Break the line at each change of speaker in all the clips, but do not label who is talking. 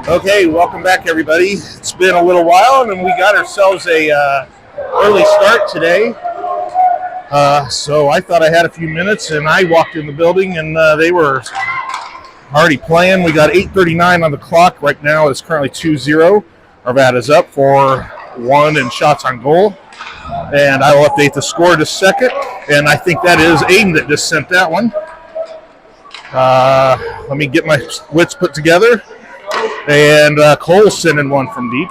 Okay, welcome back, everybody. It's been a little while, and we got ourselves a early start today. So I thought I had a few minutes, and I walked in the building, and they were already playing. We got 8:39 on the clock. Right now it's currently 2-0. Arvada's up 4-1 in shots on goal. And I will update the score just a second. And I think that is Aiden that just sent that one. Let me get my wits put together. And Cole's sending one from deep.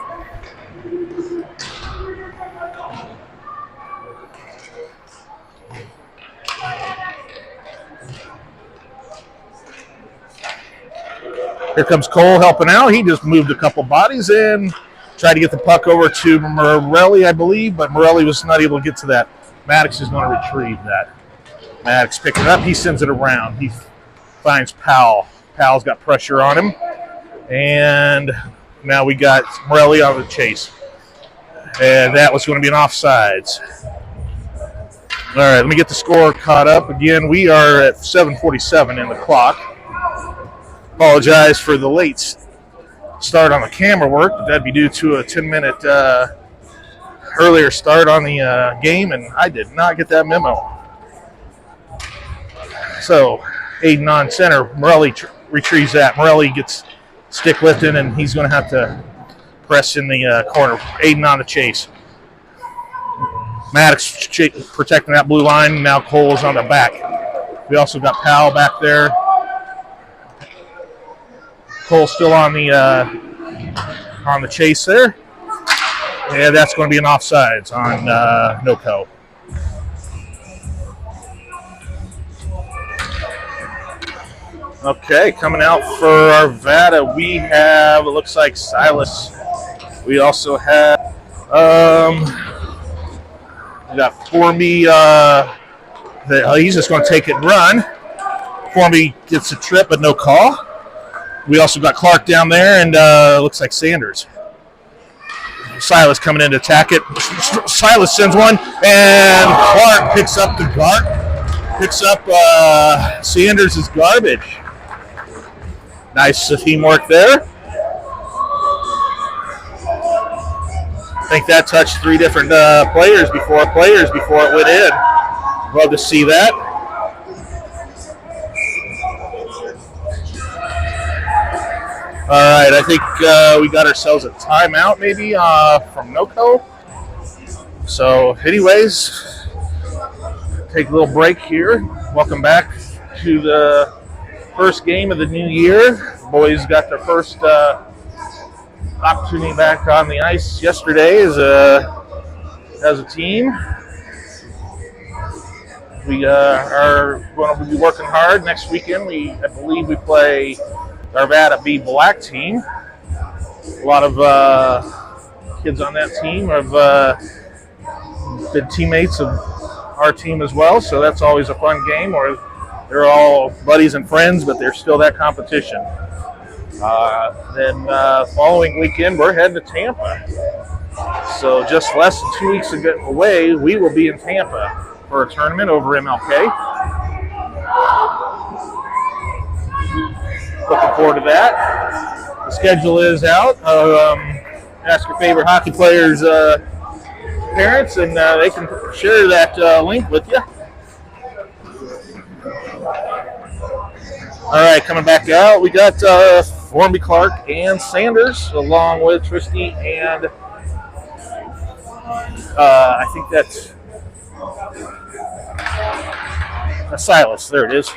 Here comes Cole helping out. He just moved a couple bodies and tried to get the puck over to Morelli, I believe, but Morelli was not able to get to that. Maddox is going to retrieve that. Maddox picked it up. He sends it around. He finds Powell. Powell's got pressure on him. And now we got Morelli on the chase. And that was going to be an offsides. All right, let me get the score caught up. Again, we are at 7:47 in the clock. Apologize for the late start on the camera work. That'd be due to a 10-minute earlier start on the game, and I did not get that memo. So, Aiden on center. Morelli retrieves that. Morelli gets stick lifting, and he's going to have to press in the corner. Aiden on the chase. Maddox protecting that blue line. Now Cole's on the back. We also got Powell back there. Cole still on the chase there. And that's going to be an offsides on NoCo. Okay, coming out for Arvada, we have, it looks like Silas. We also have, we got Formby, he's just going to take it and run. Formby gets a trip, but no call. We also got Clark down there, and looks like Sanders. Silas coming in to attack it. Silas sends one, and Clark picks up the Sanders' garbage. Nice teamwork there. I think that touched three different players before it went in. Love to see that. All right, I think we got ourselves a timeout maybe from NoCo. So anyways, take a little break here. Welcome back to the first game of the new year. The boys got their first opportunity back on the ice yesterday as a team. We are going to be working hard next weekend. I believe we play Arvada B Black team. A lot of kids on that team have been teammates of our team as well, so that's always a fun game. Or they're all buddies and friends, but there's still that competition. Then following weekend, we're heading to Tampa. So just less than 2 weeks away, we will be in Tampa for a tournament over MLK. Looking forward to that. The schedule is out. Ask your favorite hockey players' parents, and they can share that link with you. All right, coming back out, we got Formby, Clark, and Sanders, along with Tristy and I think that's Silas. There it is.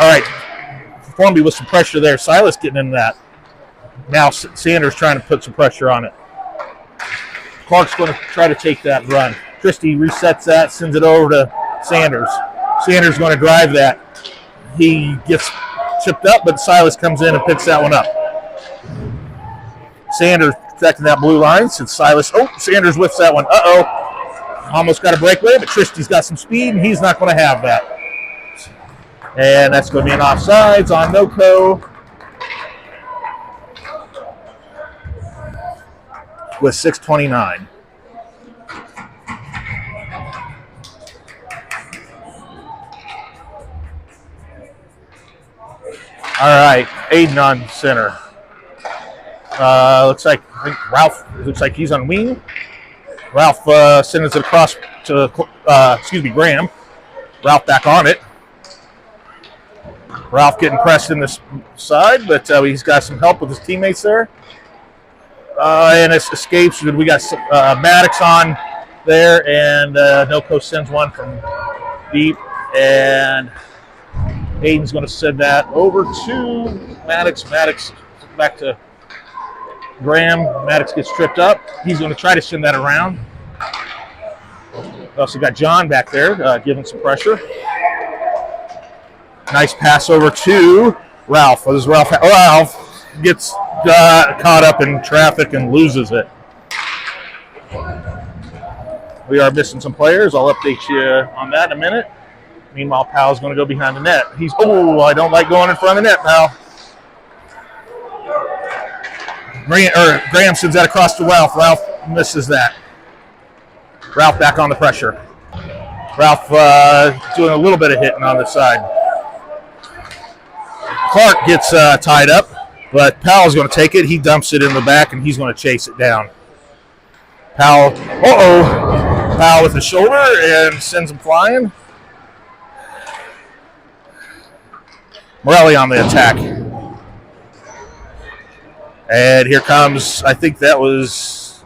All right. Formby with some pressure there. Silas getting into that. Now Sanders trying to put some pressure on it. Clark's going to try to take that run. Tristy resets that, sends it over to Sanders. Sanders going to drive that. He gets chipped up, but Silas comes in and picks that one up. Sanders protecting that blue line since Sanders whiffs that one. Almost got a breakaway, but Tristy's got some speed, and he's not going to have that. And that's going to be an offsides on NoCo with 6:29. All right, Aiden on center. Looks like I think Ralph. Looks like he's on wing. Ralph sends it across to Graham. Ralph back on it. Ralph getting pressed in this side, but he's got some help with his teammates there. And it escapes. We got Maddox on there, and Noco sends one from deep, and Aiden's going to send that over to Maddox. Maddox back to Graham. Maddox gets tripped up. He's going to try to send that around. We also got John back there giving some pressure. Nice pass over to Ralph. Ralph gets caught up in traffic and loses it. We are missing some players. I'll update you on that in a minute. Meanwhile, Powell's going to go behind the net. I don't like going in front of the net, Powell. Graham sends that across to Ralph. Ralph misses that. Ralph back on the pressure. Ralph doing a little bit of hitting on the side. Clark gets tied up, but Powell's going to take it. He dumps it in the back, and he's going to chase it down. Powell with the shoulder and sends him flying. Morelli on the attack. And here comes, I think that was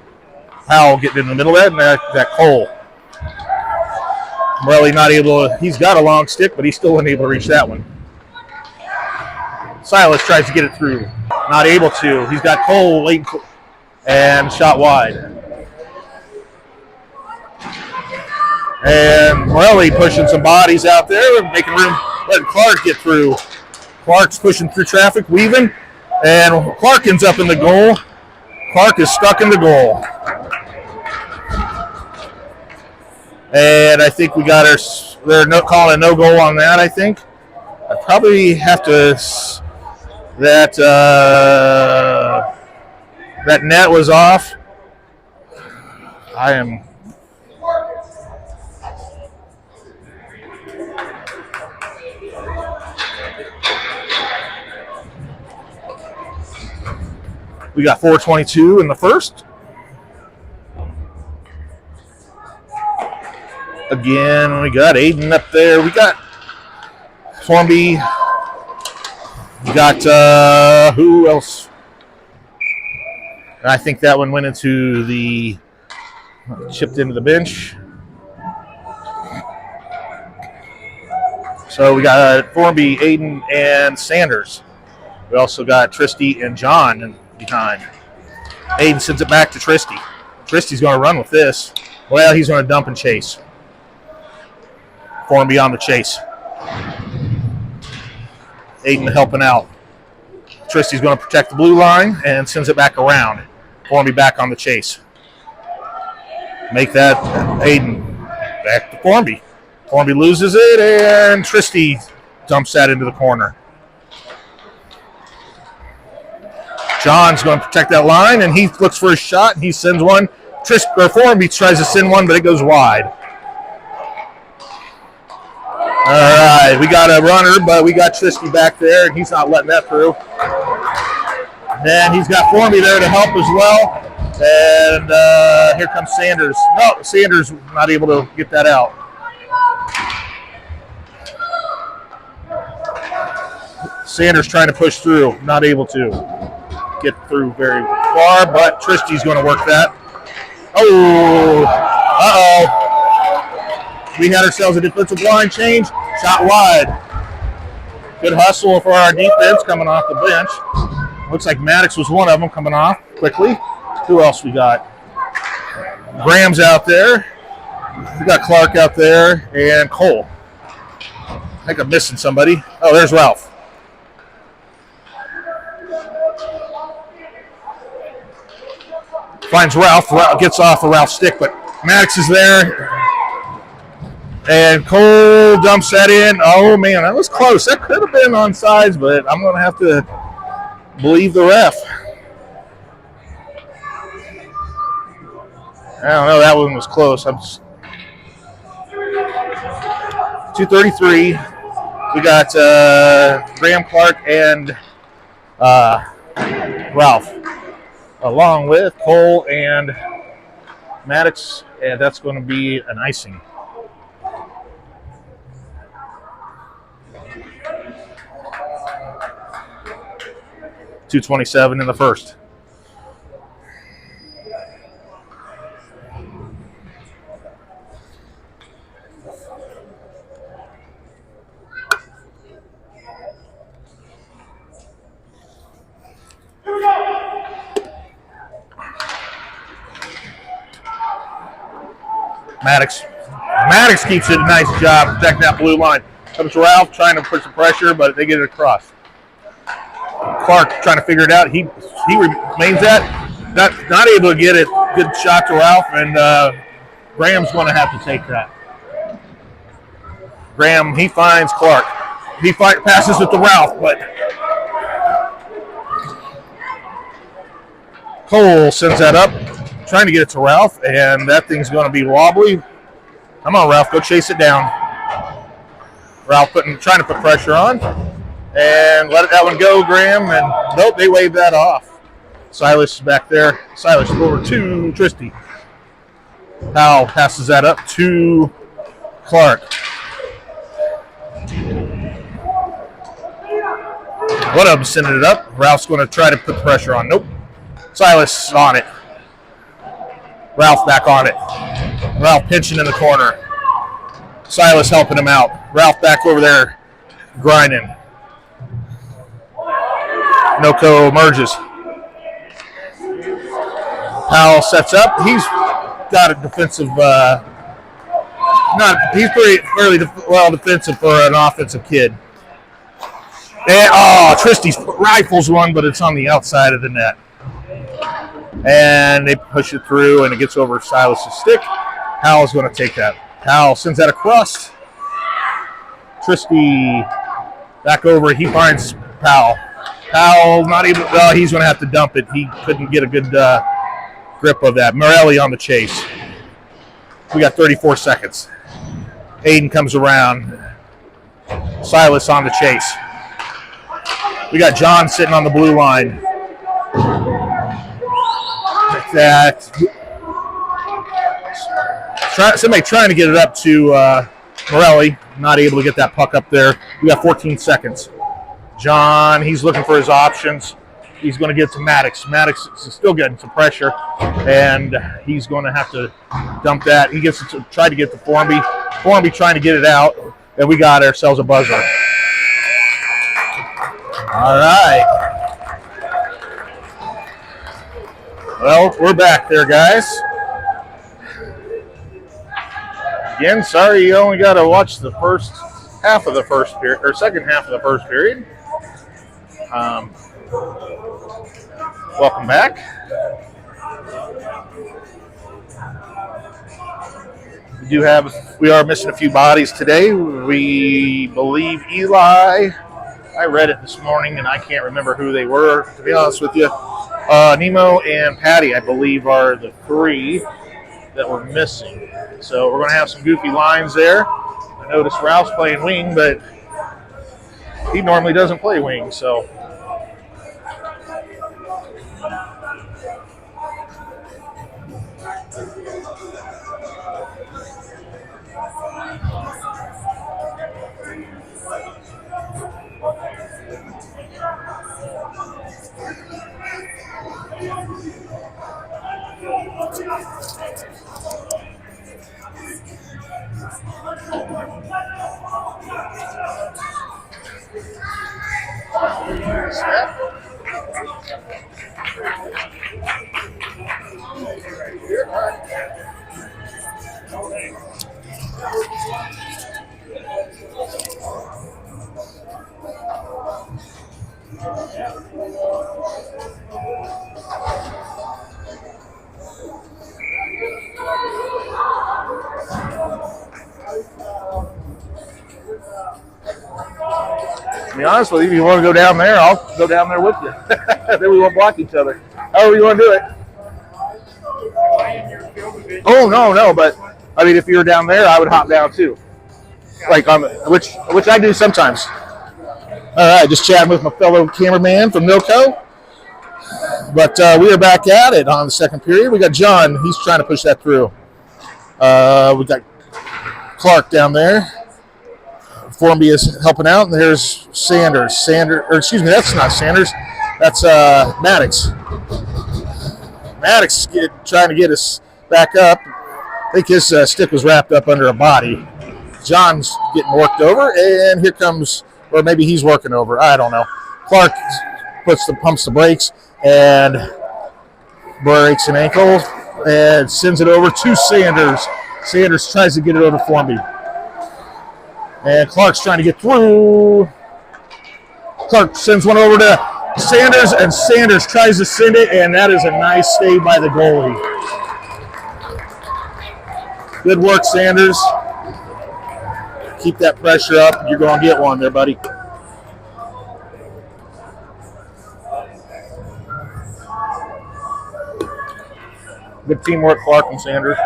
Powell getting in the middle of that, and that Cole. Morelli not able to, he's got a long stick, but he's still unable to reach that one. Silas tries to get it through. Not able to. He's got Cole late and shot wide. And Morelli pushing some bodies out there, making room, letting Clark get through. Clark's pushing through traffic, weaving, and Clark ends up in the goal. Clark is stuck in the goal. And I think we got they're calling a no goal on that, I think. I probably have to, that net was off. We got 4:22 in the first. Again, we got Aiden up there. We got Formby. We got, who else? I think that one went into chipped into the bench. So we got Formby, Aiden, and Sanders. We also got Tristy and John behind. Aiden sends it back to Tristy. Tristy's going to run with this. Well, he's going to dump and chase. Formby on the chase. Aiden helping out. Tristy's going to protect the blue line and sends it back around. Formby back on the chase. Make that Aiden back to Formby. Formby loses it, and Tristy dumps that into the corner. John's going to protect that line, and he looks for a shot, and he sends one. Formby tries to send one, but it goes wide. All right, we got a runner, but we got Tristy back there, and he's not letting that through. And he's got Formby there to help as well. And here comes Sanders. No, Sanders not able to get that out. Sanders trying to push through, not able to get through very far, but Tristy's going to work that. Oh, we had ourselves a defensive line change. Shot wide. Good hustle for our defense coming off the bench. Looks like Maddox was one of them coming off quickly. Who else we got? Graham's out there. We got Clark out there and Cole. I think I'm missing somebody. Oh, there's Ralph. Finds Ralph. Ralph gets off of Ralph's stick, but Maddox is there. And Cole dumps that in. Oh, man, that was close. That could have been on sides, but I'm going to have to believe the ref. I don't know. That one was close. 2:33. We got Graham, Clark, and Ralph, along with Cole and Maddox, and that's going to be an icing. .227 in the first. Maddox keeps it a nice job protecting that blue line. Comes Ralph trying to put some pressure, but they get it across. Clark trying to figure it out. He remains not able to get it. Good shot to Ralph, and Graham's going to have to take that. Graham, he finds Clark. He passes it to Ralph, but Cole sends that up, trying to get it to Ralph, and that thing's going to be wobbly. Come on, Ralph, go chase it down. Ralph trying to put pressure on, and let that one go, Graham, and nope, they wave that off. Silas is back there. Silas over to Tristy. Powell passes that up to Clark. One of them sending it up. Ralph's going to try to put pressure on. Nope. Silas on it. Ralph back on it. Ralph pinching in the corner. Silas helping him out. Ralph back over there grinding. Noko emerges. Powell sets up. He's got a defensive. He's fairly well defensive for an offensive kid. And, Tristy rifles one, but it's on the outside of the net. And they push it through, and it gets over Silas' stick. Powell's going to take that. Powell sends that across. Tristy back over. He finds Powell. Powell not able. He's going to have to dump it. He couldn't get a good grip of that. Morelli on the chase. We got 34 seconds. Aiden comes around. Silas on the chase. We got John sitting on the blue line. Like that. Somebody trying to get it up to Morelli. Not able to get that puck up there. We got 14 seconds. John, he's looking for his options. He's going to get to Maddox. Maddox is still getting some pressure, and he's going to have to dump that. He gets to try to get to Formby. Formby trying to get it out, and we got ourselves a buzzer. All right. Well, we're back there, guys. Again, sorry you only got to watch the first half of the first period, or second half of the first period. Welcome back. We are missing a few bodies today. We believe Eli. I read it this morning, and I can't remember who they were, to be honest with you. Nemo and Patty, I believe, are the three that we're missing. So we're going to have some goofy lines there. I noticed Ralph's playing wing, but he normally doesn't play wing, so. To be honest with you, if you want to go down there, I'll go down there with you. Then we won't block each other. However you want to do it. Oh, no, but I mean, if you were down there, I would hop down too. Like which I do sometimes. All right, just chatting with my fellow cameraman from Milco. But we are back at it on the second period. We got John. He's trying to push that through. We got Clark down there. Formby is helping out. And there's Sanders. Excuse me, that's not Sanders. That's Maddox. Maddox trying to get us back up. I think his stick was wrapped up under a body. John's getting worked over, and here comes, or maybe he's working over. I don't know. Clark pumps the brakes and breaks an ankle and sends it over to Sanders. Sanders tries to get it over Formby. And Clark's trying to get through. Clark sends one over to Sanders, and Sanders tries to send it, and that is a nice save by the goalie. Good work, Sanders. Keep that pressure up. You're going to get one there, buddy. Good teamwork, Clark and Sanders.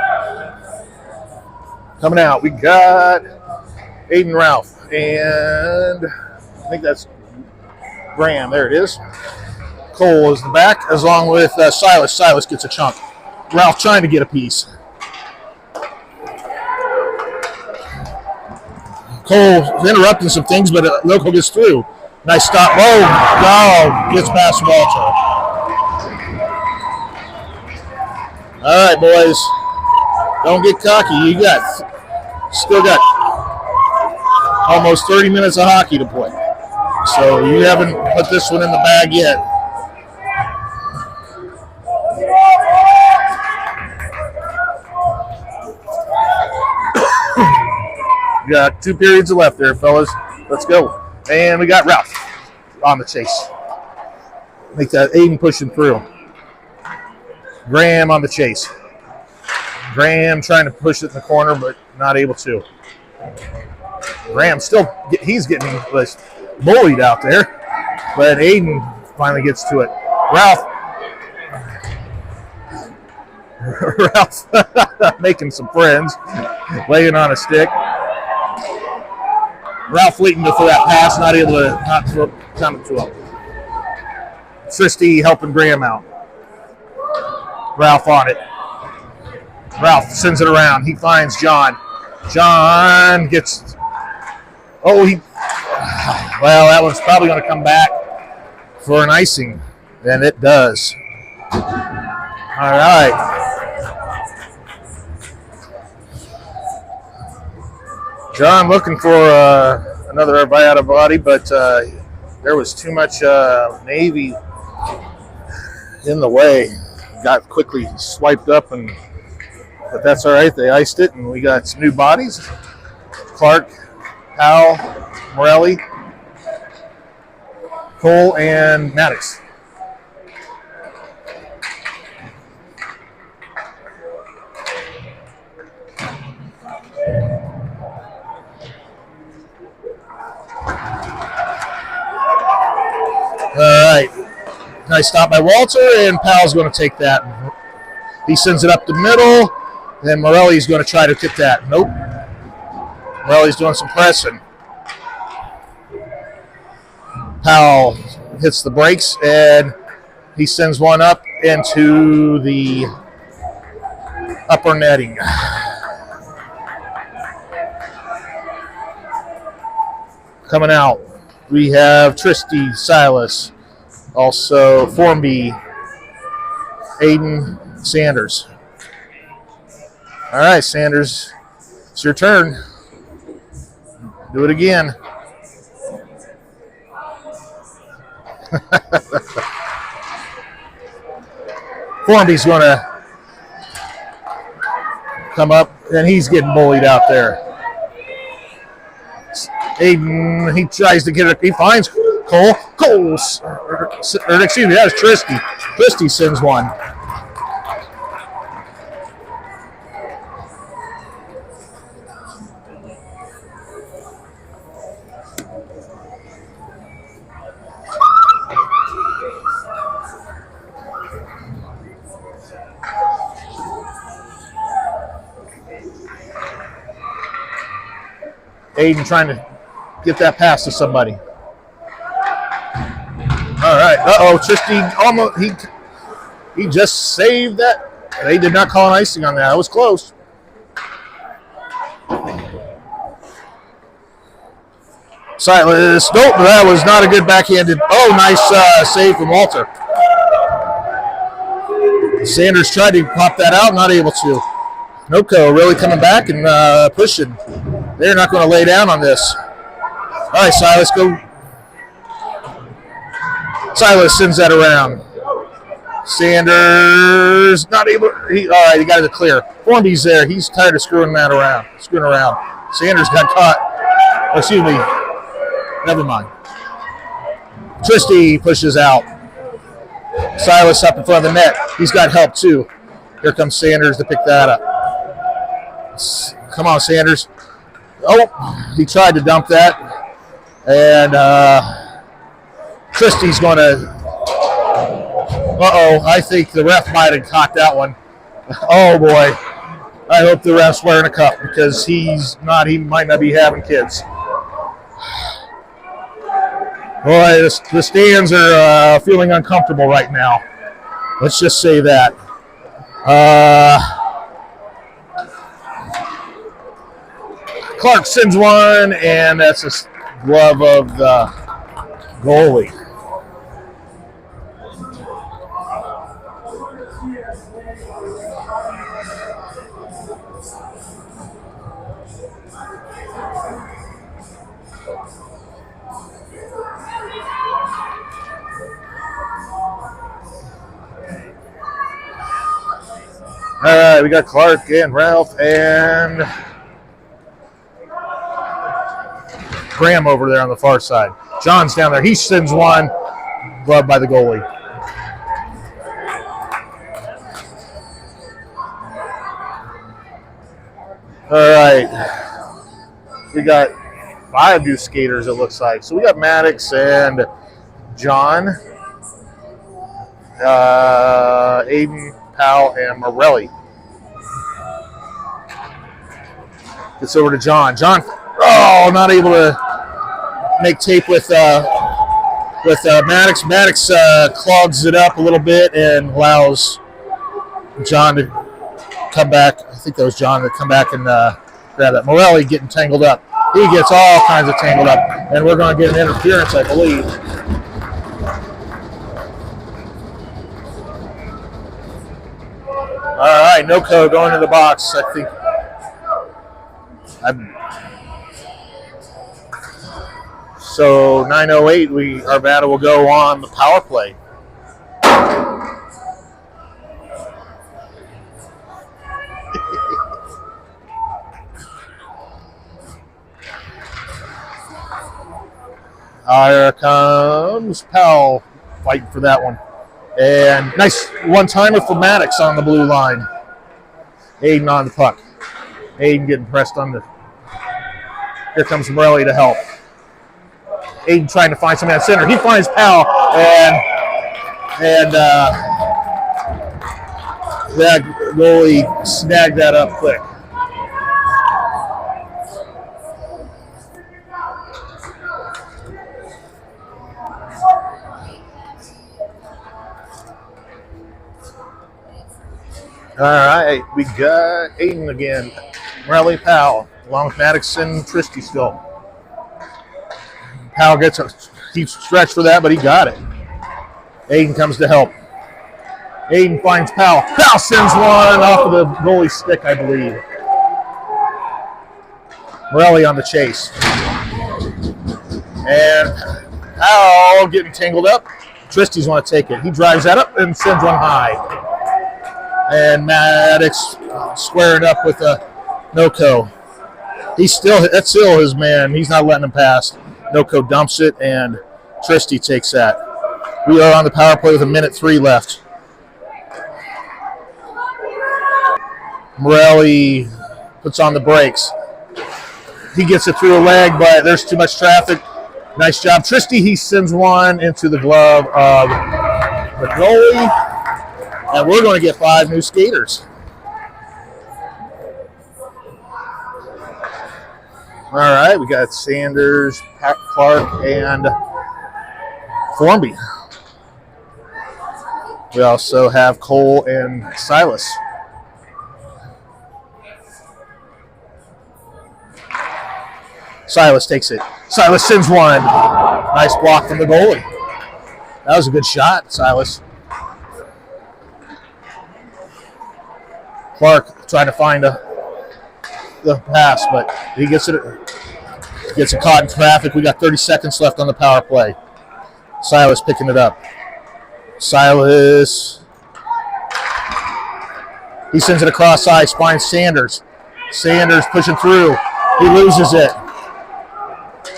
Coming out, we got Aiden Ralph, and I think that's Graham. There it is. Cole is the back, as long with Silas. Silas gets a chunk. Ralph trying to get a piece. Cole interrupting some things, but Loco gets through. Nice stop. Oh, gets past Walter. All right, boys. Don't get cocky. You still got almost 30 minutes of hockey to play. So you haven't put this one in the bag yet. We got 2 periods left there, fellas. Let's go. And we got Ralph on the chase. Make that Aiden pushing through. Graham on the chase. Graham trying to push it in the corner, but not able to. Graham he's getting bullied out there, but Aiden finally gets to it. Ralph making some friends, laying on a stick. Ralph waiting for that pass, not able to come it to him. Tristy helping Graham out. Ralph on it. Ralph sends it around. He finds John. John gets... well, that one's probably going to come back for an icing, and it does. All right. John looking for another Viata body, but there was too much Navy in the way. Got quickly swiped up, but that's all right. They iced it, and we got some new bodies. Clark, Powell, Morelli, Cole, and Maddox. All right. Nice stop by Walter, and Powell's going to take that. He sends it up the middle, and Morelli's going to try to tip that. Nope. Morelli's doing some pressing. Powell hits the brakes, and he sends one up into the upper netting. Coming out, we have Tristy, Silas, also Formby, Aiden, Sanders. All right, Sanders, it's your turn. Do it again. Formby's going to come up, and he's getting bullied out there. Aiden, he tries to get it. He finds Cole. Excuse me, that was Tristy. Tristy sends one. Aiden trying to get that pass to somebody. All right. Uh-oh, Tristy almost, he just saved that. They did not call an icing on that. That was close. Silas. Nope, that was not a good backhanded. Oh, nice save from Walter. Sanders tried to pop that out, not able to. Noko really coming back and pushing. They're not going to lay down on this. All right, Silas, go. Silas sends that around. Sanders not able. All right, he got it clear. Formby's there. He's tired of screwing around. Sanders got caught. Excuse me. Never mind. Tristy pushes out. Silas up in front of the net. He's got help too. Here comes Sanders to pick that up. Come on, Sanders. Oh, he tried to dump that. And Tristy's going to... Uh-oh, I think the ref might have caught that one. Oh, boy. I hope the ref's wearing a cup because he might not be having kids. Boy, the stands are feeling uncomfortable right now. Let's just say that. Clark sends one, and that's a glove of the goalie. All right, we got Clark and Ralph and Graham over there on the far side. John's down there. He sends one, gloved by the goalie. All right, we got 5 new skaters, it looks like. So we got Maddox and John, Aiden, Powell, and Morelli. Gets over to John. John, not able to make tape with Maddox. Maddox clogs it up a little bit and allows John to come back. I think that was John to come back and grab that. Morelli getting tangled up. He gets all kinds of tangled up, and we're going to get an interference, I believe. All right, Noko going to the box. I think. So 9:08, our battle will go on the power play. Here comes Powell fighting for that one. And nice one-timer for Maddox on the blue line. Aiden on the puck. Aiden getting pressed on the... Here comes Morelli to help. Aiden trying to find somebody at center. He finds Powell, and that goalie snagged that up quick. All right, we got Aiden again. Morelli, Powell, along with Maddox and Tristy still. Powell keeps stretched for that, but he got it. Aiden comes to help. Aiden finds Powell. Powell sends one off of the goalie's stick, I believe. Morelli on the chase. And Powell getting tangled up. Tristy's want to take it. He drives that up and sends one high. And Maddox squaring up with Noko. That's still his man. He's not letting him pass. Noko dumps it, and Tristy takes that. We are on the power play with 1:03 left. Morelli puts on the brakes. He gets it through a leg, but there's too much traffic. Nice job. Tristy, he sends one into the glove of the goalie. And we're going to get 5 new skaters. All right, we got Sanders, Clark, and Formby. We also have Cole and Silas. Silas takes it. Silas sends one. Nice block from the goalie. That was a good shot, Silas. Clark trying to find the pass, but he gets it caught in traffic. We got 30 seconds left on the power play. Silas picking it up. Silas. He sends it across ice, finds Sanders. Sanders pushing through. He loses it.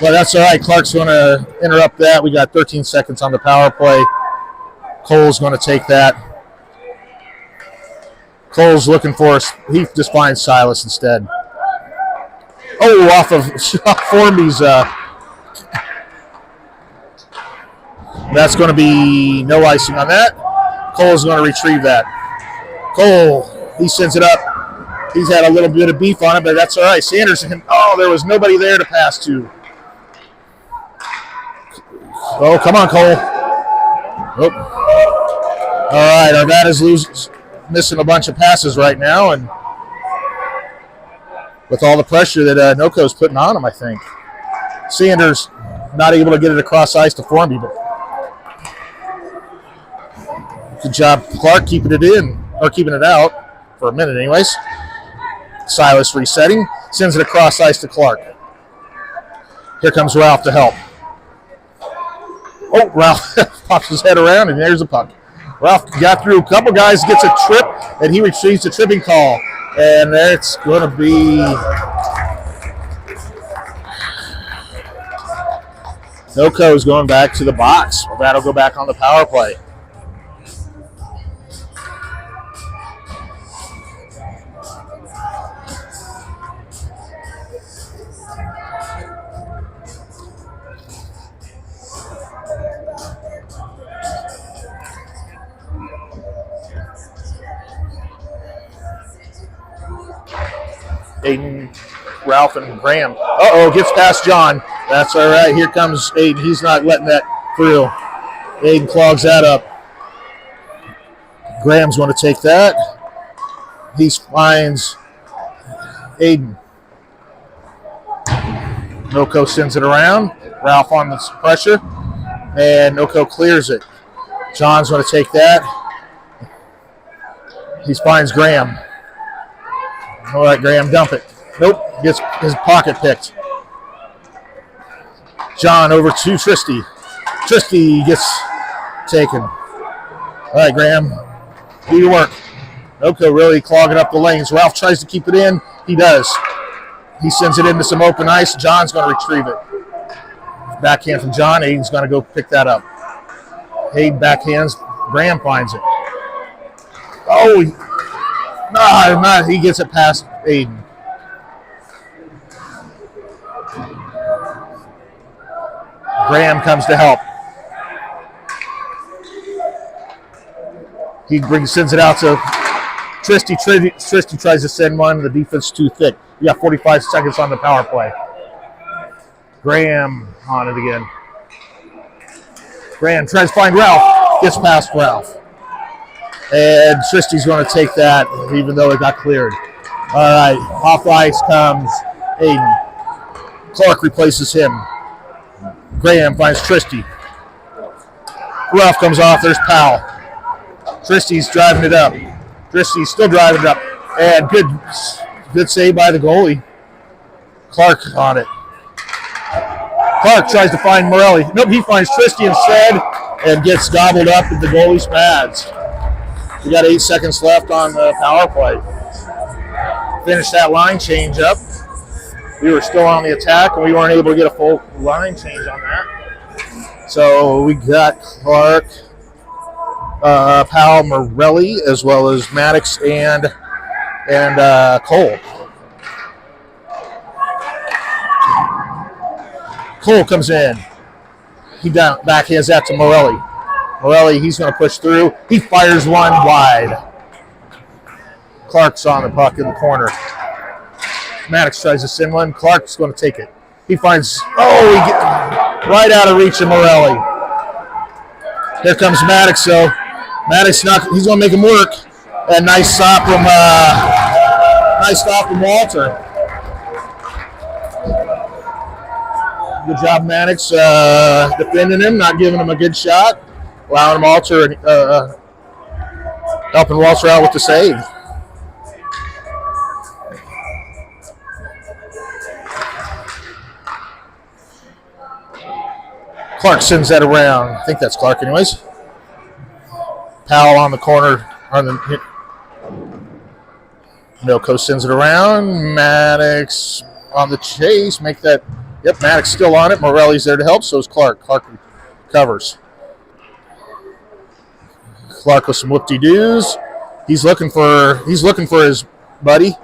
Well, that's all right. Clark's going to interrupt that. We got 13 seconds on the power play. Cole's going to take that. Cole's looking for us. He just finds Silas instead. Oh, off of Formby's. That's going to be no icing on that. Cole's going to retrieve that. Cole, he sends it up. He's had a little bit of beef on it, but that's all right. Sanderson, there was nobody there to pass to. Oh, come on, Cole. Oh. All right, Arvada's missing a bunch of passes right now, and with all the pressure that Noco's putting on him, I think. Sanders not able to get it across ice to Formby, but good job, Clark, keeping it in, or keeping it out for a minute anyways. Silas resetting, sends it across ice to Clark. Here comes Ralph to help. Oh, Ralph pops his head around, and there's a puck. Ralph got through a couple guys, gets a trip, and he retrieves the tripping call. And it's going to be Noco's going back to the box. That'll go back on the power play. Aiden, Ralph, and Graham. Gets past John. That's all right. Here comes Aiden. He's not letting that through. Aiden clogs that up. Graham's going to take that. He finds Aiden. Noco sends it around. Ralph on the pressure. And Noco clears it. John's going to take that. He finds Graham. All right, Graham, dump it. Nope, gets his pocket picked. John over to Tristy. Tristy gets taken. All right, Graham, do your work. Noco really clogging up the lanes. Ralph tries to keep it in. He does. He sends it into some open ice. John's going to retrieve it. Backhand from John. Aiden's going to go pick that up. Aiden backhands. Graham finds it. He gets it past Aiden. Graham comes to help. He sends it out to Tristy. Tristy tries to send one. The defense too thick. We got 45 seconds on the power play. Graham on it again. Graham tries to find Ralph. Gets past Ralph. And Tristy's going to take that, even though it got cleared. All right, off ice comes Aiden. Clark replaces him. Graham finds Tristy. Ralph comes off. There's Powell. Tristy's driving it up. Tristy's still driving it up. And good save by the goalie. Clark on it. Clark tries to find Morelli. Nope, he finds Tristy instead and gets gobbled up in the goalie's pads. We got 8 seconds left on the power play. Finished that line change up. We were still on the attack, and we weren't able to get a full line change on that. So we got Clark, Powell, Morelli, as well as Maddox and Cole. Cole comes in. He backhands that to Morelli. Morelli, he's going to push through. He fires one wide. Clark's on the puck in the corner. Maddox tries to send one. Clark's going to take it. He finds, right out of reach of Morelli. Here comes Maddox, though. Maddox, he's going to make him work. And nice stop from Walter. Good job, Maddox, defending him, not giving him a good shot, allowing Walter, helping Walter out with the save. Clark sends that around. I think that's Clark, anyways. Powell on the corner. Milko sends it around. Maddox on the chase. Make that. Yep, Maddox still on it. Morelli's there to help. So is Clark. Clark covers. Clark with some whoop-de-doos. He's looking for his buddy,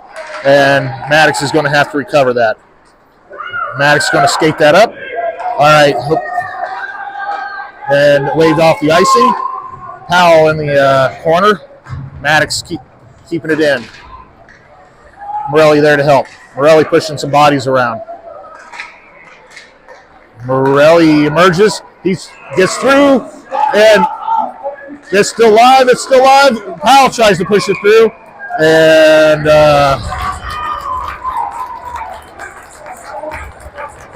and Maddox is going to have to recover that. Maddox is going to skate that up. All right, and waved off the icing. Powell in the corner. Maddox keeping it in. Morelli there to help. Morelli pushing some bodies around. Morelli emerges. He gets through, and it's still live. It's still live. Powell tries to push it through, and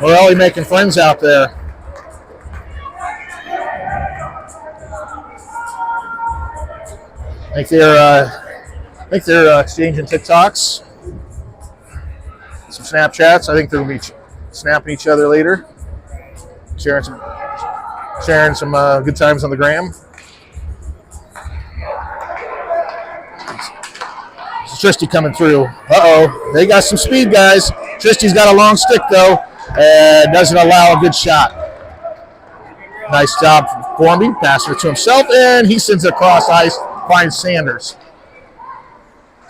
Morelli making friends out there. I think they're exchanging TikToks, some Snapchats. I think they'll be snapping each other later, sharing some good times on the gram. Tristy coming through. They got some speed, guys. Tristy's got a long stick though, and doesn't allow a good shot. Nice job from Formby, passing it to himself, and he sends it across ice. Finds Sanders.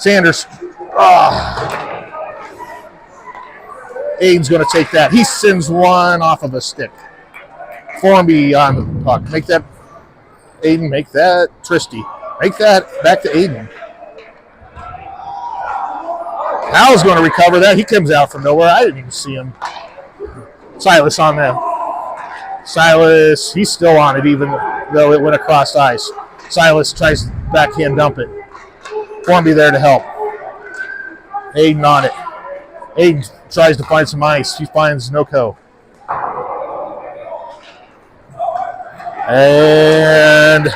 Aiden's going to take that. He sends one off of a stick. Formby on the puck. Make that, Aiden, make that Tristy. Make that back to Aiden. Hal's going to recover that. He comes out from nowhere. I didn't even see him. Silas on that. Silas, he's still on it even though it went across ice. Silas tries to backhand dump it. Formby there to help. Aiden on it. Aiden tries to find some ice. He finds Noko. And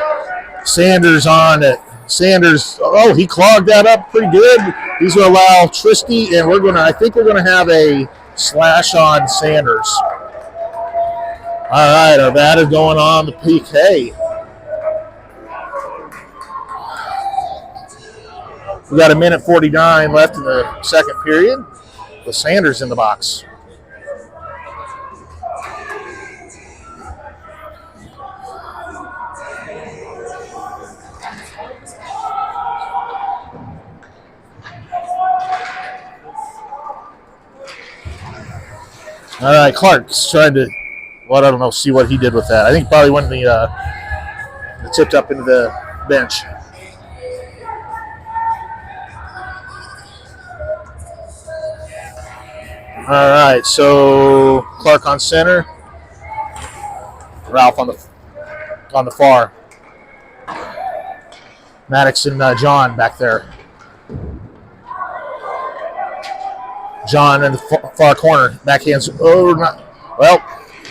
Sanders on it. Sanders, he clogged that up pretty good. He's going to allow Tristy, and I think we're going to have a slash on Sanders. All right, Arvada going on the PK. We got 1:49 left in the second period with Sanders in the box. All right, Clark's trying to, I don't know, see what he did with that. I think probably when the tipped up into the bench. All right, so Clark on center, Ralph on the far. Maddox and John back there. John in the far corner, backhands.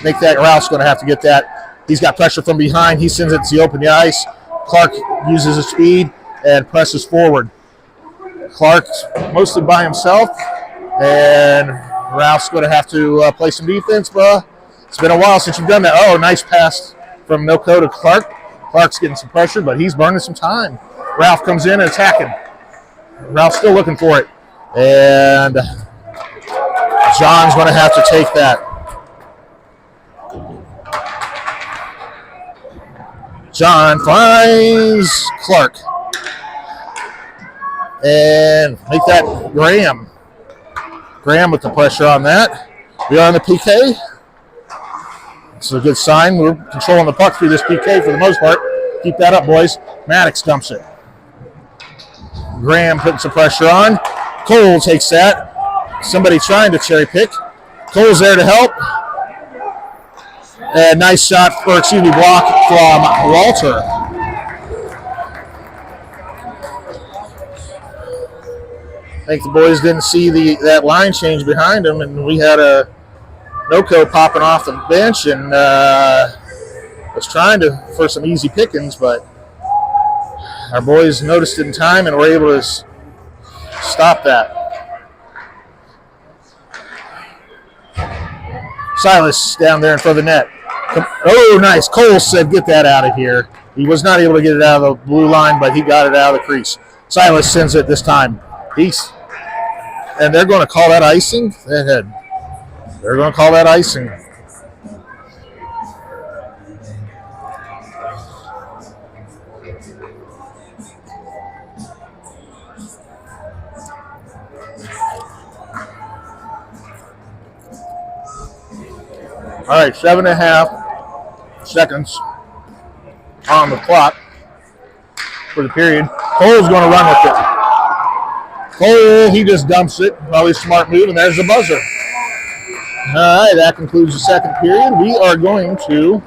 Make that. Ralph's going to have to get that. He's got pressure from behind. He sends it to the open ice. Clark uses his speed and presses forward. Clark's mostly by himself, and Ralph's going to have to play some defense, bro. It's been a while since you've done that. Oh, nice pass from Noko to Clark. Clark's getting some pressure, but he's burning some time. Ralph comes in and attacking. Ralph's still looking for it. And John's going to have to take that. John finds Clark. And make that Graham. Graham with the pressure on that. We are on the PK. It's a good sign. We're controlling the puck through this PK for the most part. Keep that up, boys. Maddox dumps it. Graham putting some pressure on. Cole takes that. Somebody trying to cherry pick. Cole's there to help. And nice shot, block from Walter. think the boys didn't see that line change behind them, and we had a NOCO popping off the bench and was trying for some easy pickings, but our boys noticed it in time and were able to stop that. Silas down there in front of the net. Oh, nice. Cole said, get that out of here. He was not able to get it out of the blue line, but he got it out of the crease. Silas sends it this time. And they're going to call that icing? They're going to call that icing. All right, 7.5 seconds on the clock for the period. Cole's going to run with it. Cole, he just dumps it. Probably a smart move, and there's the buzzer. All right, that concludes the second period. We are going to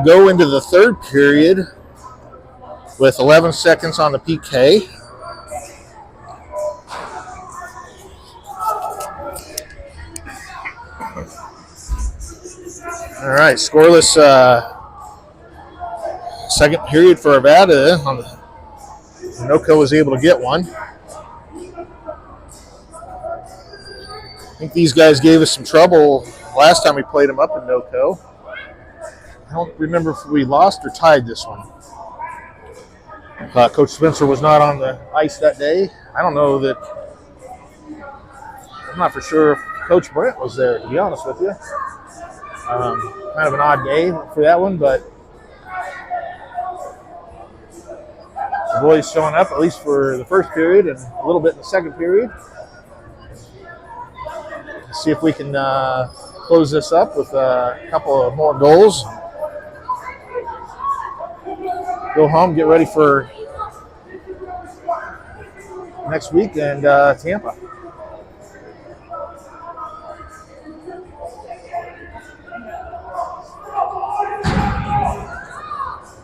go into the third period with 11 seconds on the PK. All right, scoreless second period for Arvada. NOCO was able to get one. I think these guys gave us some trouble last time we played them up in NOCO. I don't remember if we lost or tied this one. Coach Spencer was not on the ice that day. I don't know that. I'm not for sure if Coach Brent was there, to be honest with you. Kind of an odd day for that one, but the boys showing up, at least for the first period and a little bit in the second period. Let's see if we can close this up with a couple of more goals. Go home, get ready for next week and Tampa. Of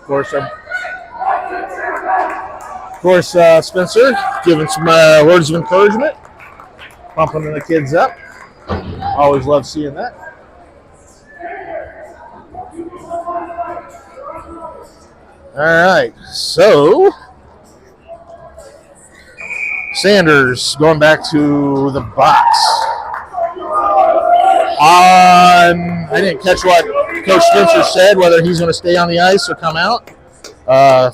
course, Spencer giving some words of encouragement, pumping the kids up. Always love seeing that. All right, so Sanders going back to the box. I didn't catch what Coach Spencer said, whether he's going to stay on the ice or come out.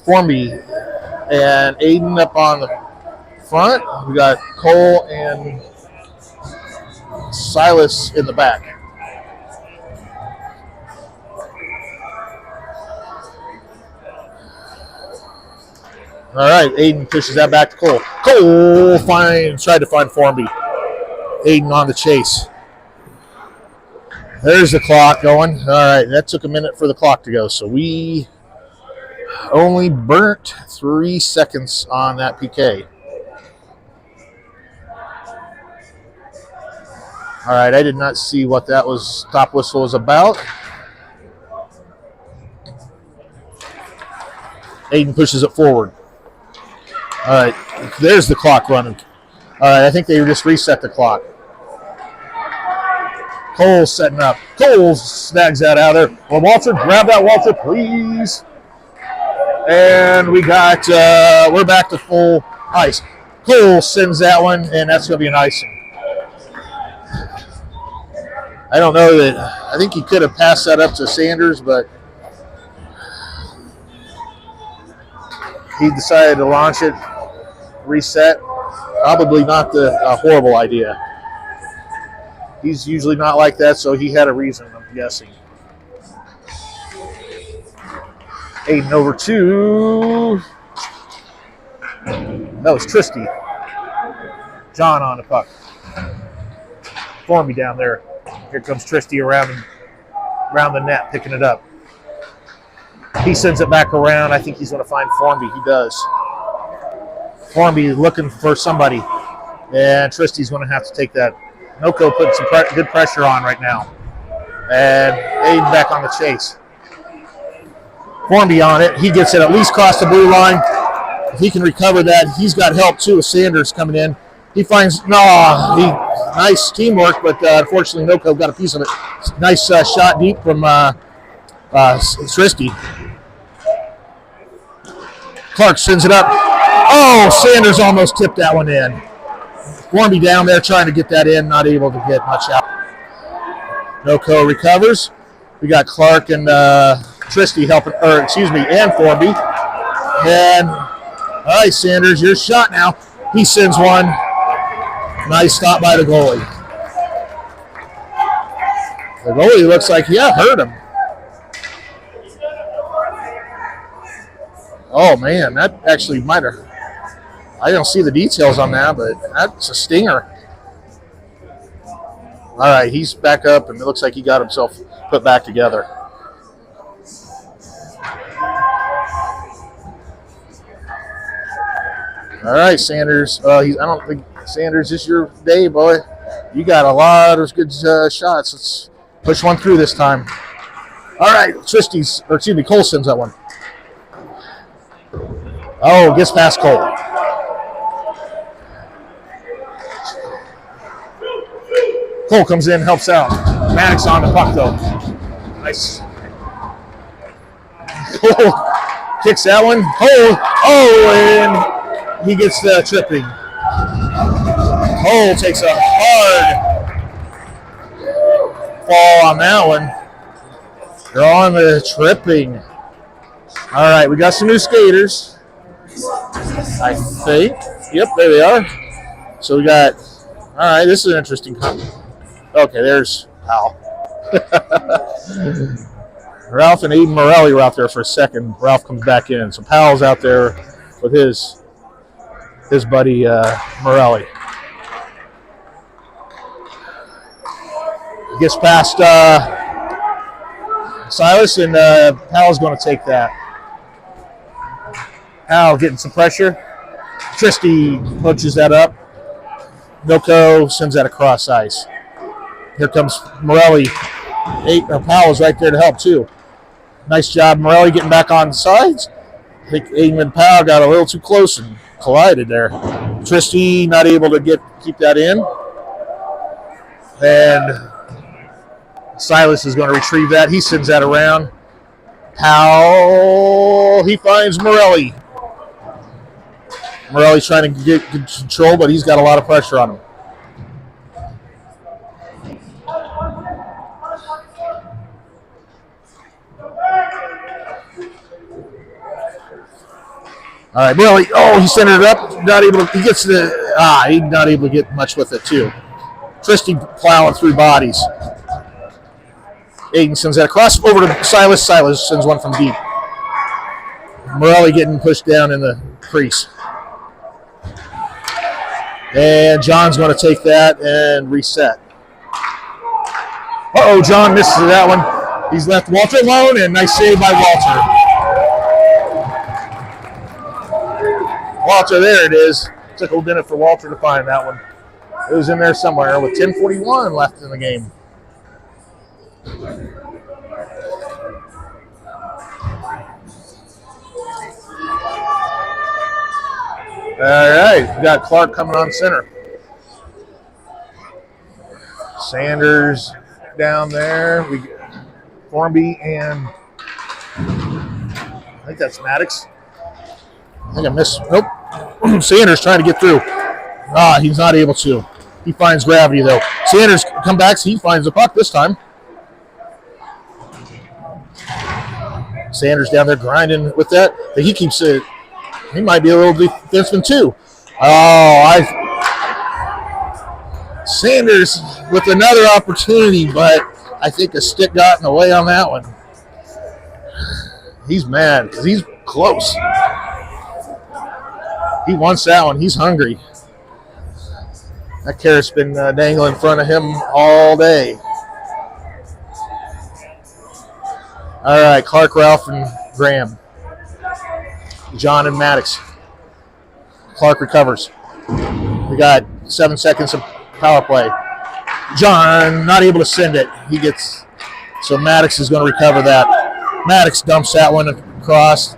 Formby and Aiden up on the front. We got Cole and Silas in the back. All right, Aiden pushes that back to Cole. Cole tried to find Formby. Aiden on the chase. There's the clock going. All right, that took a minute for the clock to go. So we only burnt 3 seconds on that PK. All right, I did not see what that stop whistle was about. Aiden pushes it forward. All right, there's the clock running. All right, I think they just reset the clock. Cole setting up. Cole snags that out there. Well, Walter, grab that, Walter, please. And we got, we're back to full ice. Cole sends that one, and that's going to be an icing. I don't know that, I think he could have passed that up to Sanders, but he decided to launch it, reset. Probably not a horrible idea. He's usually not like that, so he had a reason, I'm guessing. Aiden over to, that was Tristy. John on the puck. Formby down there. Here comes Tristy around the net, picking it up. He sends it back around. I think he's going to find Formby. He does. Formby looking for somebody. And Tristy's going to have to take that Noko putting some good pressure on right now. And Aiden back on the chase. Formby on it. He gets it at least across the blue line. If he can recover that, he's got help too with Sanders coming in. He finds, nice teamwork, but unfortunately Noko got a piece of it. Nice shot deep from Tristy. Clark sends it up. Oh, Sanders almost tipped that one in. Formby down there trying to get that in, not able to get much out. Noko recovers. We got Clark and Tristy helping, and Formby. And, all right, Sanders, your shot now. He sends one. Nice stop by the goalie. The goalie looks like he hurt him. Oh, man, that actually might have. I don't see the details on that, but that's a stinger. All right, he's back up, and it looks like he got himself put back together. All right, Sanders. I don't think Sanders is your day, boy. You got a lot of good shots. Let's push one through this time. All right, Cole sends that one. Oh, gets past Cole. Cole comes in, helps out. Maddox on the puck, though. Nice. Cole kicks that one. And he gets the tripping. Cole takes a hard fall on that one. They're on the tripping. All right, we got some new skaters, I think. Yep, there they are. So we got, all right, this is an interesting comment. Okay, there's Al. Ralph and Aiden Morelli were out there for a second. Ralph comes back in. So Powell's out there with his buddy Morelli. He gets past Silas, and Powell's going to take that. Powell getting some pressure. Tristy punches that up. Noko sends that across ice. Here comes Morelli. Powell's right there to help, too. Nice job, Morelli, getting back on the sides. I think Aiden and Powell got a little too close and collided there. Tristy not able to keep that in. And Silas is going to retrieve that. He sends that around. Powell, he finds Morelli. Morelli's trying to get control, but he's got a lot of pressure on him. All right, Morelli. Oh, he centered it up. Not able to. He gets he's not able to get much with it too. Tristy plowing through bodies. Aiden sends that across over to Silas. Silas sends one from deep. Morelli getting pushed down in the crease. And John's going to take that and reset. Uh-oh, John misses that one. He's left Walter alone, and nice save by Walter. Walter, there it is. Took a minute for Walter to find that one. It was in there somewhere with 10:41 left in the game. All right, we got Clark coming on center. Sanders down there. We Formby and I think that's Maddox. I think I missed. Nope. Sanders trying to get through. He's not able to. He finds gravity though. Sanders come back. He finds the puck this time. Sanders down there grinding with that. But he keeps it. He might be a little defenseman too. Sanders with another opportunity, but I think a stick got in the way on that one. He's mad because he's close. He wants that one. He's hungry. That carrot's been dangling in front of him all day. All right, Clark, Ralph, and Graham. John and Maddox. Clark recovers. We got 7 seconds of power play. John not able to send it. He gets, so Maddox is going to recover that. Maddox dumps that one across.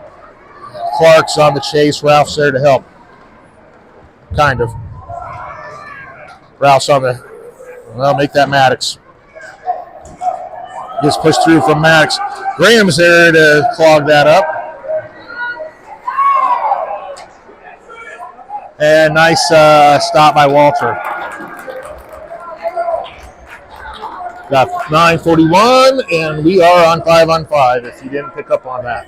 Clark's on the chase. Ralph's there to help. Kind of. Ralph's on the, well, make that Maddox. Gets pushed through from Maddox. Graham's there to clog that up. And nice stop by Walter. Got 9:41, and we are on 5-on-5, if you didn't pick up on that.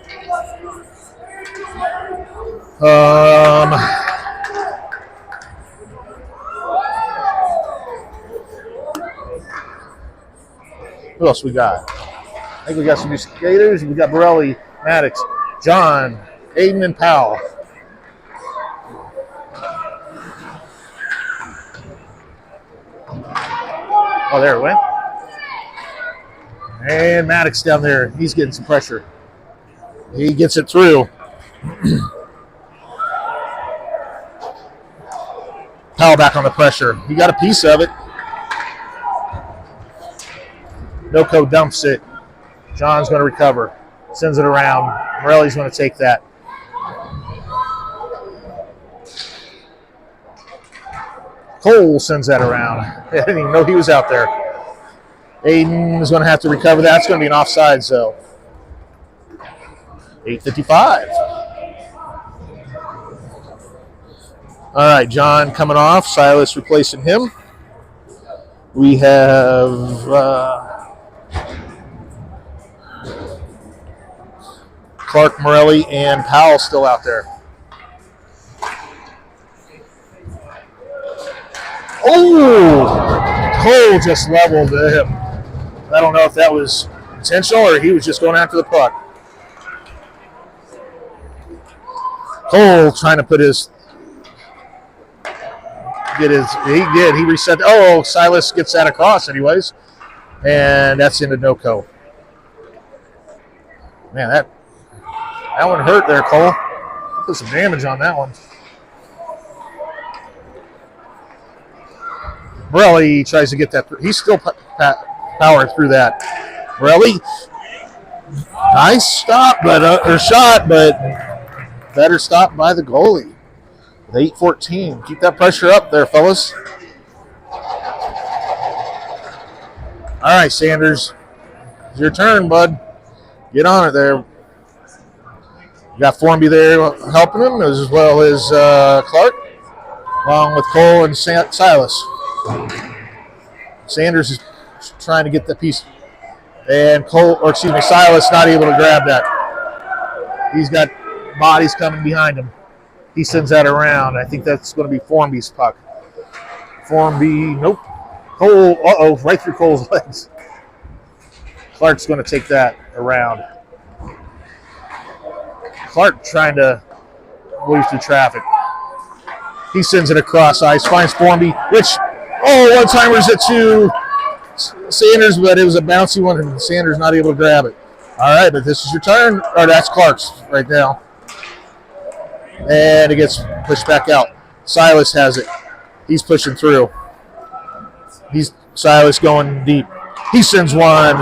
Who else we got? I think we got some new skaters. We got Borelli, Maddox, John, Aiden, and Powell. Oh, there it went. And Maddox down there. He's getting some pressure. He gets it through. Powell back on the pressure. He got a piece of it. Noko dumps it. John's going to recover. Sends it around. Morelli's going to take that. Cole sends that around. I didn't even know he was out there. Aiden is going to have to recover that. It's going to be an offside zone. 8:55. All right, John coming off. Silas replacing him. We have Clark, Morelli, and Powell still out there. Oh! Cole just leveled him. I don't know if that was intentional or he was just going after the puck. Cole trying to put his, he did. He reset. Oh, Silas gets that across anyways. And that's into Noko. Man, that one hurt there, Cole. Put some damage on that one. Morelli tries to get that. He's still powering through that. Morelli, nice stop, or shot, but better stop by the goalie. With 8:14. Keep that pressure up there, fellas. All right, Sanders. It's your turn, bud. Get on it there. You got Formby there helping him, as well as Clark, along with Cole and Silas. Sanders is trying to get the piece, and Silas not able to grab that. He's got bodies coming behind him. He sends that around. I think that's going to be Formby's puck. Formby, nope. Cole, right through Cole's legs. Clark's going to take that around. Clark trying to weave through traffic. He sends it across ice, finds Formby, which, one-timers it to Sanders, but it was a bouncy one, and Sanders not able to grab it. All right, but this is your turn. Or that's Clark's right now. And it gets pushed back out. Silas has it. He's pushing through. Silas going deep. He sends one.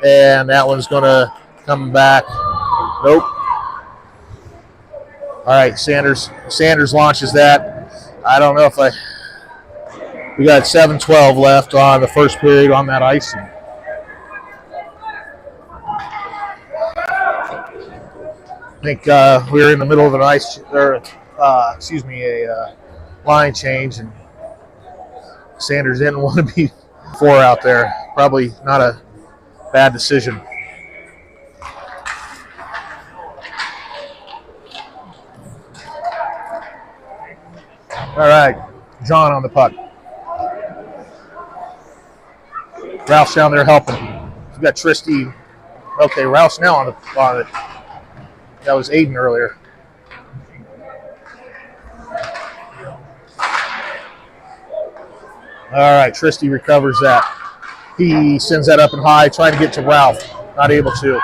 And that one's going to come back. Nope. All right, Sanders launches that. I don't know if we got 7:12 left on the first period on that icing. I think we were in the middle of an a line change, and Sanders didn't want to be 4 out there. Probably not a bad decision. All right, John on the puck. Ralph's down there helping. We got Tristy. Okay, Ralph's now on it. That was Aiden earlier. All right, Tristy recovers that. He sends that up and high, trying to get to Ralph. Not able to.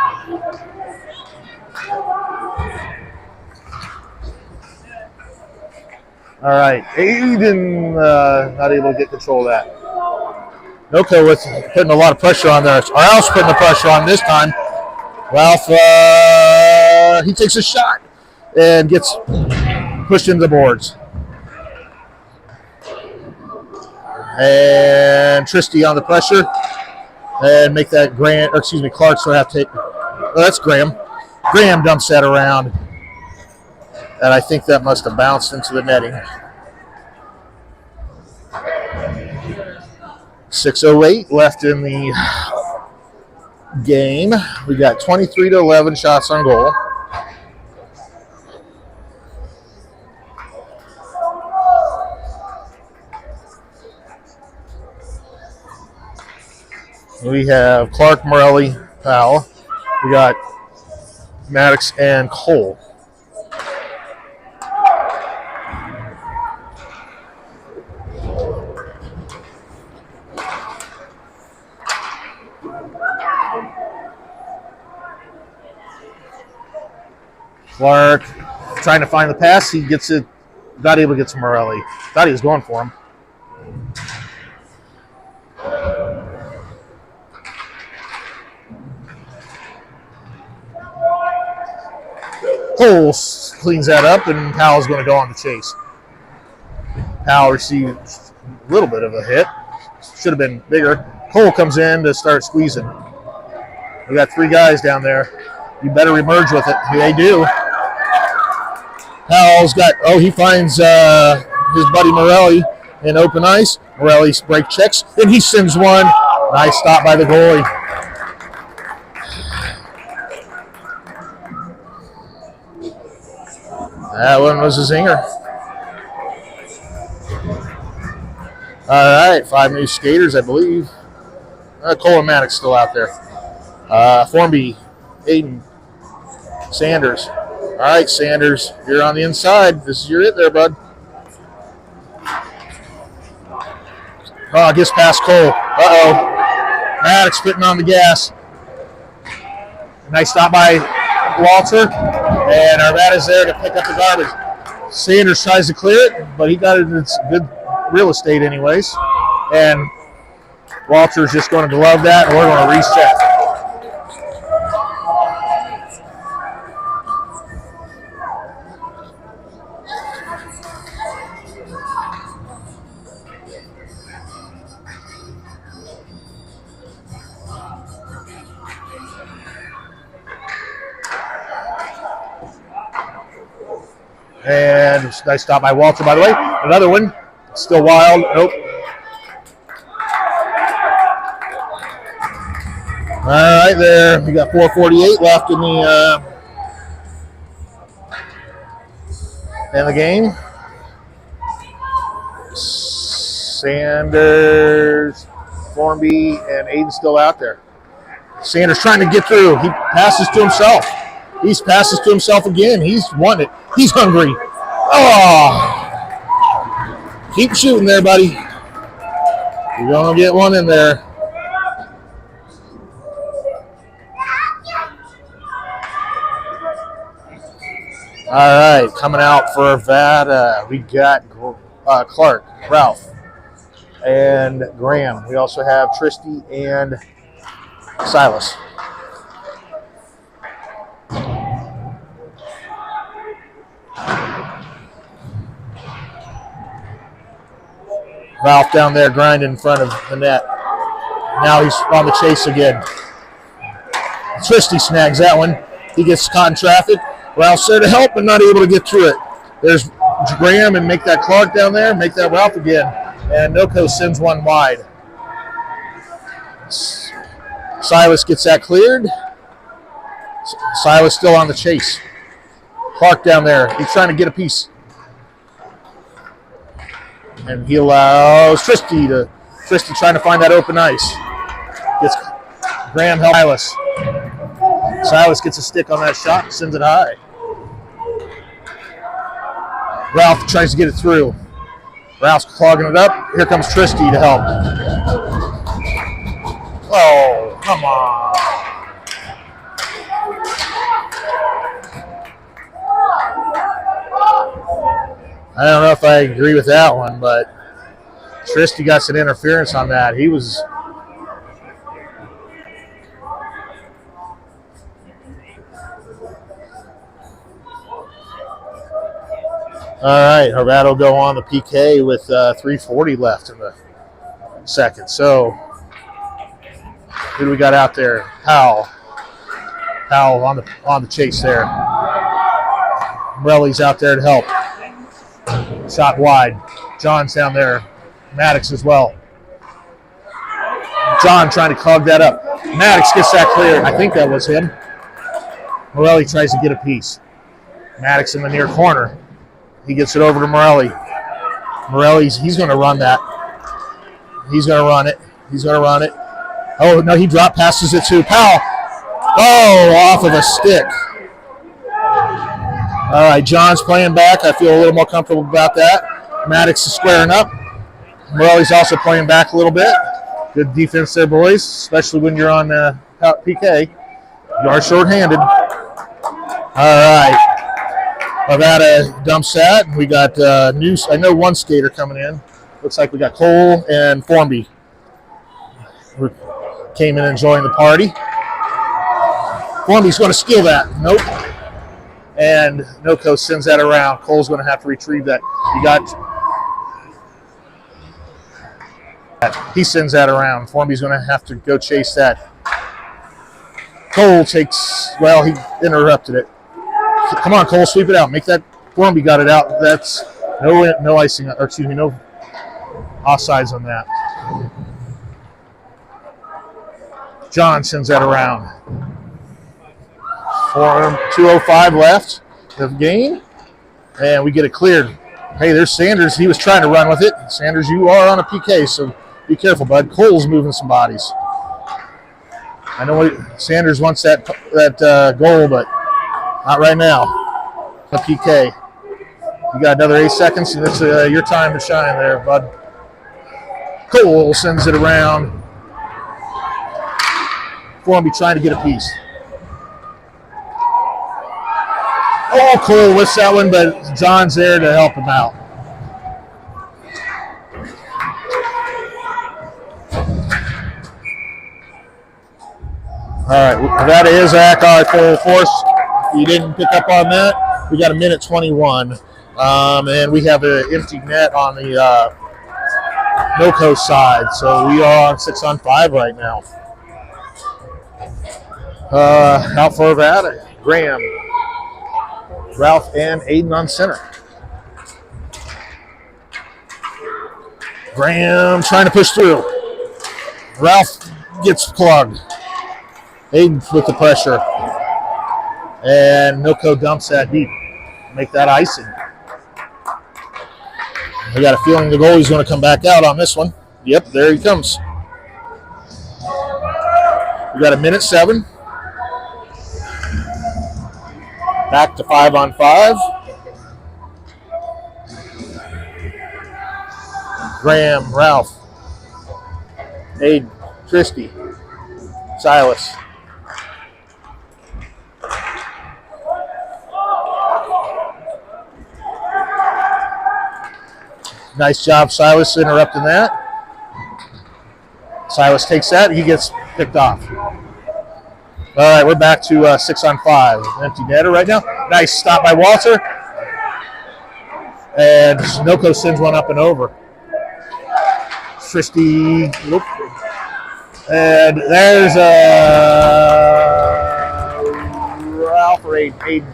All right, Aiden not able to get control of that. Noko with putting a lot of pressure on there. Ralph's putting the pressure on this time. Ralph, he takes a shot and gets pushed into the boards. And Tristy on the pressure and make that Clark so have to take. Oh, that's Graham. Graham dumps that around. And I think that must have bounced into the netting. 6:08 left in the game. We got 23-11 shots on goal. We have Clark, Morelli, Powell. We got Maddox and Cole. Clark trying to find the pass. He gets it. Not able to get to Morelli. Thought he was going for him. Cole cleans that up, and Powell's going to go on the chase. Powell received a little bit of a hit. Should have been bigger. Cole comes in to start squeezing. We got 3 guys down there. You better emerge with it. They do. Powell's got, he finds his buddy Morelli in open ice. Morelli's break checks, and he sends one. Nice stop by the goalie. That one was a zinger. All right, 5 new skaters, I believe. Cole and Maddox still out there. Formby, Aiden, Sanders. All right, Sanders, you're on the inside. This is your it there, bud. Gets past Cole. Maddox putting on the gas. Nice stop by Walter. And Arvada's there to pick up the garbage. Sanders tries to clear it, but he got it in good real estate anyways. And Walter's just going to glove that, and we're going to reset. And nice stop by Walter, by the way. Another one. Still wild. Nope. All right, there. We got 4:48 left in the game. Sanders, Formby, and Aiden still out there. Sanders trying to get through. He passes to himself. He passes to himself again. He's wanting it. He's hungry. Oh! Keep shooting there, buddy. You're going to get one in there. All right, coming out for Vada, we got Clark, Ralph, and Graham. We also have Tristy and Silas. Ralph down there grinding in front of the net. Now he's on the chase again. Tristy snags that one. He gets caught in traffic. Ralph's there to help, but not able to get through it. There's Graham and make that Clark down there, make that Ralph again. And Noko sends one wide. Silas gets that cleared. Silas still on the chase. Clark down there. He's trying to get a piece. And he allows Tristy trying to find that open ice. Gets Graham help Silas. Silas gets a stick on that shot and sends it high. Ralph tries to get it through. Ralph's clogging it up. Here comes Tristy to help. Oh, come on. I don't know if I agree with that one, but Tristy got some interference on that. He was All right, Horvat will go on the PK with 3:40 left in the second. So, who do we got out there? Powell on the chase there. Morelli's out there to help. Shot wide. John's down there. Maddox as well. John trying to clog that up. Maddox gets that clear. I think that was him. Morelli tries to get a piece. Maddox in the near corner. He gets it over to Morelli. He's going to run that. He's going to run it. Oh, no, he drop passes it to Powell. Oh, off of a stick. All right, John's playing back. I feel a little more comfortable about that. Maddox is squaring up. Morelli's also playing back a little bit. Good defense there, boys, especially when you're on PK. You are shorthanded. All right. Havana dumps that. We got I know one skater coming in. Looks like we got Cole and Formby. Who came in enjoying the party. Formby's going to steal that. Nope. And Noko sends that around. Cole's going to have to retrieve that. He sends that around. Formby's going to have to go chase that. Cole he interrupted it. Come on, Cole, sweep it out. Make that. Formby got it out. That's no icing, or excuse me, no offsides on that. John sends that around. 2:05 left of game, and we get it cleared. Hey, there's Sanders. He was trying to run with it. Sanders, you are on a PK, so be careful, bud. Cole's moving some bodies. I know Sanders wants that goal, but not right now. A PK. You got another 8 seconds, and it's your time to shine there, bud. Cole sends it around. Formby trying to get a piece. Oh, Cole whiffs that one, but John's there to help him out. All right, that is our full force. If you didn't pick up on that, we got 1:21, and we have an empty net on the Noko side, so we are on 6-on-5 right now. Out for that, Graham, Ralph, and Aiden on center. Graham trying to push through. Ralph gets clogged. Aiden with the pressure. And Noko dumps that deep. Make that icing. I got a feeling the goalie's going to come back out on this one. Yep, there he comes. We got 1:07. Back to 5-on-5. Graham, Ralph, Aiden, Christie, Silas. Nice job, Silas, interrupting that. Silas takes that. He gets picked off. All right, we're back to 6-on-5. Empty netter right now. Nice stop by Walter. And Noko sends one up and over. Christie. Nope. And there's Ralph or Aiden.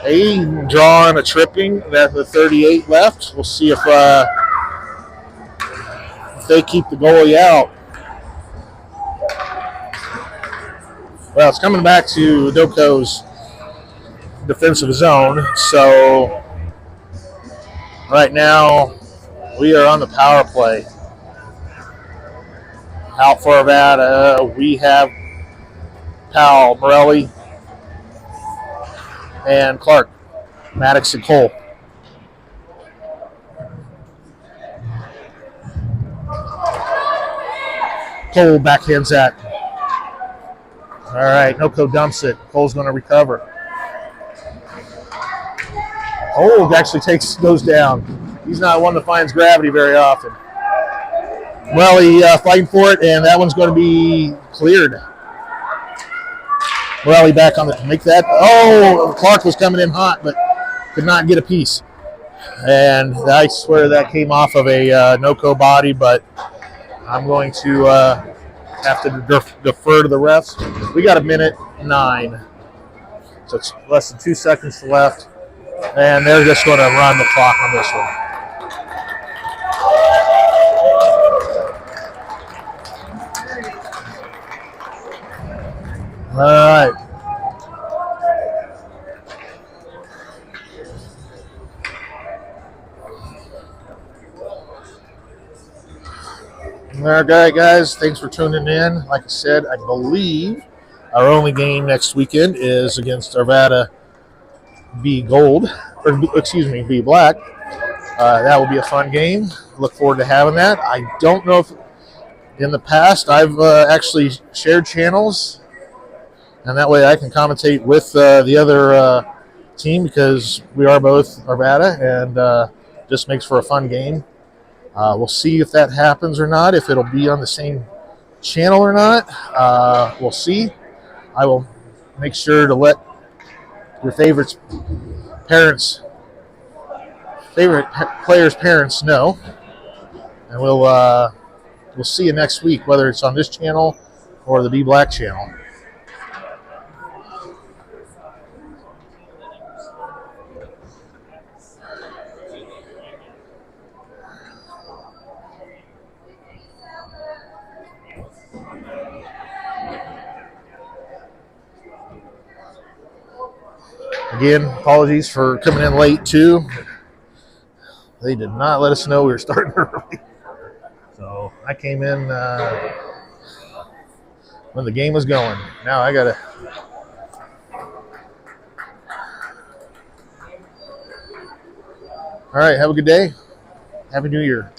Aiden drawing a tripping. That's the 38 left. We'll see if they keep the goalie out. Well, it's coming back to Noko's defensive zone. So right now we are on the power play. Out for that, we have Powell, Morelli, and Clark, Maddox, and Cole. Cole backhands that. All right, Noko dumps it. Cole's going to recover. Oh, actually goes down. He's not one that finds gravity very often. Well, he fighting for it, and that one's going to be cleared. Morelli back on the make that. Oh, Clark was coming in hot, but could not get a piece. And I swear that came off of a no-co body, but I'm going to have to defer to the refs. We got 1:09, so it's less than 2 seconds left, and they're just going to run the clock on this one. All right. All right, guys. Thanks for tuning in. Like I said, I believe our only game next weekend is against Arvada B Gold, or excuse me, B Black. That will be a fun game. Look forward to having that. I don't know if in the past I've actually shared channels, and that way I can commentate with the other team because we are both Arvada, and just makes for a fun game. We'll see if that happens or not, if it'll be on the same channel or not. We'll see. I will make sure to let your favorite players' parents know, and we'll see you next week, whether it's on this channel or the B Black channel. Again, apologies for coming in late too. They did not let us know we were starting early. So I came in when the game was going. Now I got to... All right, have a good day. Happy New Year.